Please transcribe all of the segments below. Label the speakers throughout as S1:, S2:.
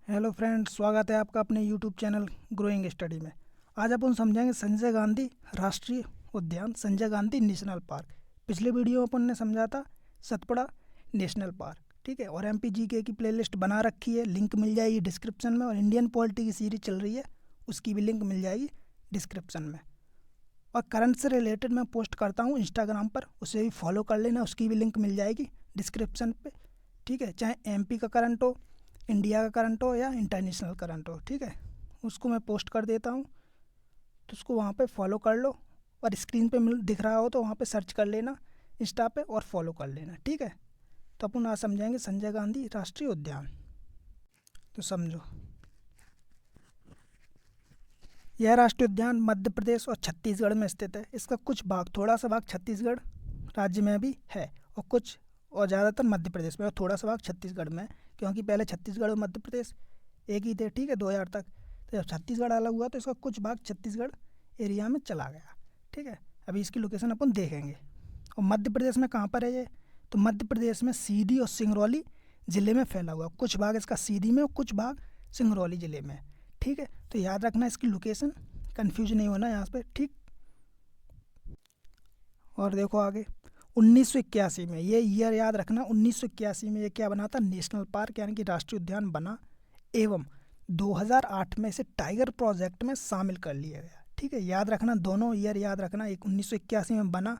S1: Hello friends, स्वागत है आपका अपने यूट्यूब चैनल ग्रोइंग स्टडी में। आज अपन समझेंगे संजय गांधी राष्ट्रीय उद्यान, संजय गांधी नेशनल पार्क। पिछले वीडियो में अपन ने समझा था सतपुड़ा नेशनल पार्क, ठीक है। और एमपीजीके की प्लेलिस्ट बना रखी है, लिंक मिल जाएगी डिस्क्रिप्शन में। और इंडियन पॉलिटी की सीरीज चल रही है, उसकी भी लिंक मिल जाएगी डिस्क्रिप्शन में। और करंट से रिलेटेड मैं पोस्ट करता हूँ इंस्टाग्राम पर, उसे भी फॉलो कर लेना, उसकी भी लिंक मिल जाएगी डिस्क्रिप्शन पे, ठीक है। चाहे एमपी का करंट हो, इंडिया का करंट हो या इंटरनेशनल करंट हो, ठीक है, उसको मैं पोस्ट कर देता हूँ, तो उसको वहाँ पे फॉलो कर लो। और स्क्रीन पे मिल दिख रहा हो तो वहाँ पे सर्च कर लेना इंस्टा पे और फॉलो कर लेना, ठीक है। तो अपन आज समझाएंगे संजय गांधी राष्ट्रीय उद्यान। तो समझो, यह राष्ट्रीय उद्यान मध्य प्रदेश और छत्तीसगढ़ में स्थित है। इसका कुछ भाग, थोड़ा सा भाग छत्तीसगढ़ राज्य में भी है, और कुछ और ज़्यादातर मध्य प्रदेश में, और थोड़ा सा भाग छत्तीसगढ़ में, क्योंकि पहले छत्तीसगढ़ और मध्य प्रदेश एक ही थे, ठीक है, 2000 तक। तो जब छत्तीसगढ़ अलग हुआ तो इसका कुछ भाग छत्तीसगढ़ एरिया में चला गया, ठीक है। अभी इसकी लोकेशन अपन देखेंगे। और मध्य प्रदेश में कहाँ पर है ये? तो मध्य प्रदेश में सीधी और सिंगरौली ज़िले में फैला हुआ, कुछ भाग इसका सीधी में और कुछ भाग सिंगरौली ज़िले में, ठीक है। तो याद रखना इसकी लोकेशन, कंफ्यूज नहीं होना यहाँ पे, ठीक। और देखो आगे, 1981 में, ये ईयर याद रखना, 1981 में ये क्या बना था? नेशनल पार्क यानी कि राष्ट्रीय उद्यान बना। एवं 2008 में इसे टाइगर प्रोजेक्ट में शामिल कर लिया गया, ठीक है। याद रखना, दोनों ईयर याद रखना, एक 1981 में बना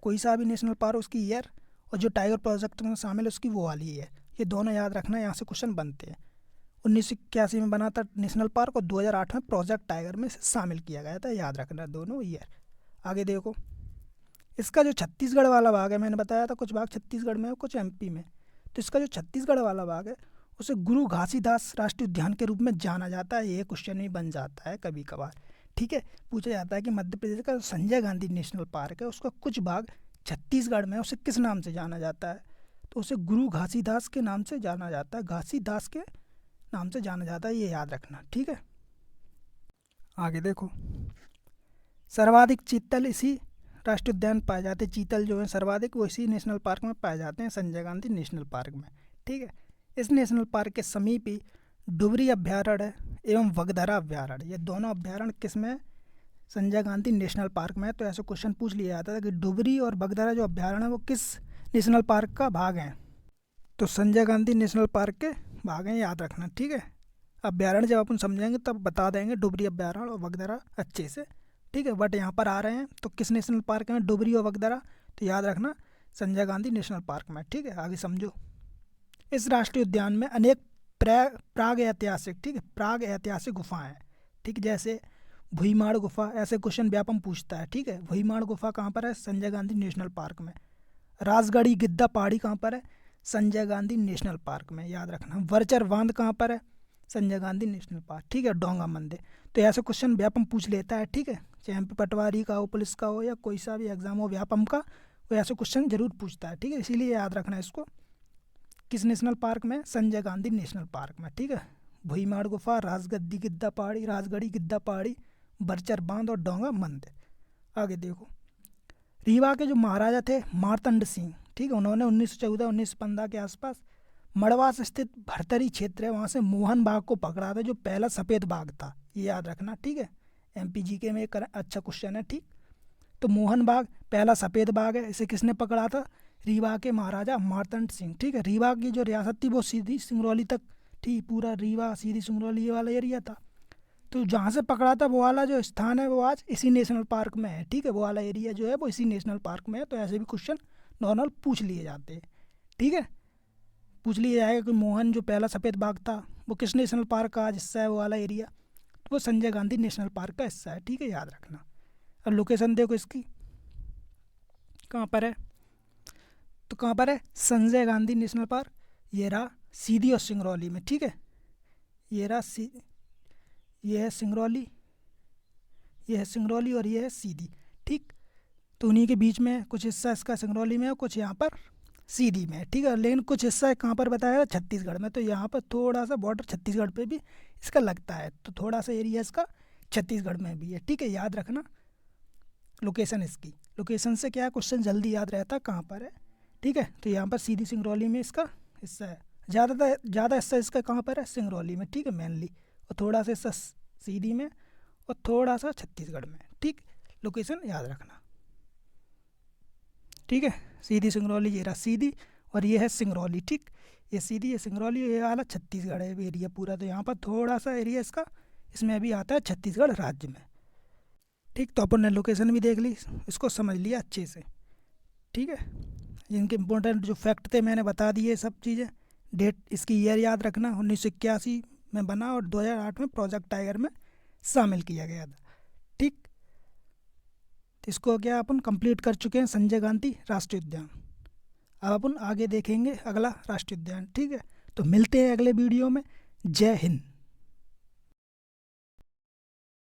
S1: कोई सा भी नेशनल पार्क उसकी ईयर, और जो टाइगर प्रोजेक्ट में शामिल है उसकी वो वाली ईयर, ये दोनों याद रखना, यहाँ से क्वेश्चन बनते हैं। 1981 में बना था नेशनल पार्क और 2008 में प्रोजेक्ट टाइगर में शामिल किया गया था, याद रखना दोनों ईयर। आगे देखो, इसका जो छत्तीसगढ़ वाला भाग है, मैंने बताया था कुछ भाग छत्तीसगढ़ में और कुछ एमपी में, तो इसका जो छत्तीसगढ़ वाला भाग है उसे गुरु घासीदास राष्ट्रीय उद्यान के रूप में जाना जाता है। ये क्वेश्चन भी बन जाता है कभी कभार, ठीक है। पूछा जाता है कि मध्य प्रदेश का संजय गांधी नेशनल पार्क है, उसका कुछ भाग छत्तीसगढ़ में, उसे किस नाम से जाना जाता है? तो उसे गुरु घासीदास के नाम से जाना जाता है, घासीदास के नाम से जाना जाता है, ये याद रखना, ठीक है। आगे देखो, सर्वाधिक चीतल इसी राष्ट्रीय उद्यान पाए जाते हैं। चीतल जो है सर्वाधिक, वो इसी नेशनल पार्क में पाए जाते हैं, संजय गांधी नेशनल पार्क में, ठीक है। इस नेशनल पार्क के समीप ही डुबरी अभ्यारण्य है एवं वगधरा अभ्यारण्य, ये दोनों अभ्यारण्य किस में? संजय गांधी नेशनल पार्क में है। तो ऐसे क्वेश्चन पूछ लिया जाता था कि डुबरी और वगधरा जो अभ्यारण्य है वो किस नेशनल पार्क का भाग हैं? तो संजय गांधी नेशनल पार्क के भाग हैं, याद रखना, ठीक है। अभ्यारण्य जब अपन समझेंगे तब बता देंगे डुबरी अभ्यारण्य और वगधरा अच्छे से, ठीक है। बट यहाँ पर आ रहे हैं तो किस नेशनल पार्क में? डुबरी और वगधरा, तो याद रखना संजय गांधी नेशनल पार्क में, ठीक है। आगे समझो, इस राष्ट्रीय उद्यान में अनेक प्राग ऐतिहासिक, ठीक है, प्राग ऐतिहासिक गुफाएं हैं, ठीक। जैसे भुईमाड़ गुफा, ऐसे क्वेश्चन व्यापम पूछता है, ठीक है। भुईमाड़ गुफा कहाँ पर है? संजय गांधी नेशनल पार्क में। राजगढ़ी गिद्दा पहाड़ी कहाँ पर है? संजय गांधी नेशनल पार्क में, याद रखना। वर्चर बांध कहाँ पर है? संजय गांधी नेशनल पार्क, ठीक है। डोंगा मंदिर। तो ऐसे क्वेश्चन व्यापम पूछ लेता है, ठीक है। चाहे एमपी पटवारी का हो, पुलिस का हो, या कोई सा भी एग्जाम हो व्यापम का, वो ऐसे क्वेश्चन जरूर पूछता है, ठीक है। इसीलिए याद रखना इसको, किस नेशनल पार्क में? संजय गांधी नेशनल पार्क में, ठीक है। भुईमाड़ गुफा, राजगद्दी गिद्दा पहाड़ी, राजगढ़ी गिद्दा पहाड़ी, बरचर बांध और डोंगा मंदिर। आगे देखो, रीवा के जो महाराजा थे मार्तंड सिंह, ठीक है, उन्होंने 1914-1915 के आसपास मड़वा से स्थित भरतरी क्षेत्र है वहाँ से मोहन बाघ को पकड़ा था, जो पहला सफ़ेद बाघ था, ये याद रखना, ठीक है। एमपीजीके में एक अच्छा क्वेश्चन है, ठीक। तो मोहन बाघ पहला सफ़ेद बाघ है, इसे किसने पकड़ा था? रीवा के महाराजा मार्तंड सिंह, ठीक है। रीवा की जो रियासत थी वो सीधी सिंगरौली तक थी, पूरा रीवा सीधी सिंगरौली ये वाला एरिया था। तो जहाँ से पकड़ा था वो वाला जो स्थान है वो आज इसी नेशनल पार्क में है, ठीक है। वो वाला एरिया जो है वो इसी नेशनल पार्क में है। तो ऐसे भी क्वेश्चन नॉर्मल पूछ लिए जाते हैं, ठीक है। पूछ लिया जाएगा कि मोहन जो पहला सफ़ेद बाघ था वो किस नेशनल पार्क का आज हिस्सा है, वो वाला एरिया, तो वो संजय गांधी नेशनल पार्क का हिस्सा है, ठीक है, याद रखना। और लोकेशन देखो इसकी कहाँ पर है? तो कहाँ पर है संजय गांधी नेशनल पार्क? ये रहा सीधी और सिंगरौली में, ठीक है। ये रहा ये है सिंगरौली, ये है सिंगरौली और ये है सीधी, ठीक। तो उन्हीं के बीच में कुछ हिस्सा इसका सिंगरौली में है, कुछ यहाँ पर सीधी में है, ठीक है। लेकिन कुछ हिस्सा कहाँ पर बताया है? छत्तीसगढ़ में। तो यहाँ पर थोड़ा सा बॉर्डर छत्तीसगढ़ पे भी इसका लगता है, तो थोड़ा सा एरिया इसका छत्तीसगढ़ में भी है, ठीक है, याद रखना लोकेशन इसकी। लोकेशन से क्या क्वेश्चन जल्दी याद रहता कहाँ पर है, ठीक है। तो यहाँ पर सीधी सिंगरौली में इसका हिस्सा है। ज़्यादा हिस्सा इसका कहाँ पर है, सिंगरौली में, ठीक है, मेनली, और थोड़ा सा हिस्सा सीधी में, और थोड़ा सा छत्तीसगढ़ में, ठीक। लोकेशन याद रखना, ठीक है। सीधी सिंगरौली, ये रहा सीधी, और ये है सिंगरौली, ठीक। ये सीधी, ये सिंगरौली, ये वाला छत्तीसगढ़ है एरिया पूरा। तो यहाँ पर थोड़ा सा एरिया इसका इसमें अभी आता है छत्तीसगढ़ राज्य में, ठीक। तो अपन ने लोकेशन भी देख ली, इसको समझ लिया अच्छे से, ठीक है। इनके इम्पोर्टेंट जो फैक्ट थे मैंने बता दिए सब चीज़ें। डेट, इसकी ईयर याद रखना, 1981 में बना और 2008 में प्रोजेक्ट टाइगर में शामिल किया गया था, ठीक। तो इसको क्या अपन कंप्लीट कर चुके हैं, संजय गांधी राष्ट्रीय उद्यान। अब अपन आगे देखेंगे अगला राष्ट्रीय उद्यान, ठीक है। तो मिलते हैं अगले वीडियो में। जय हिंद।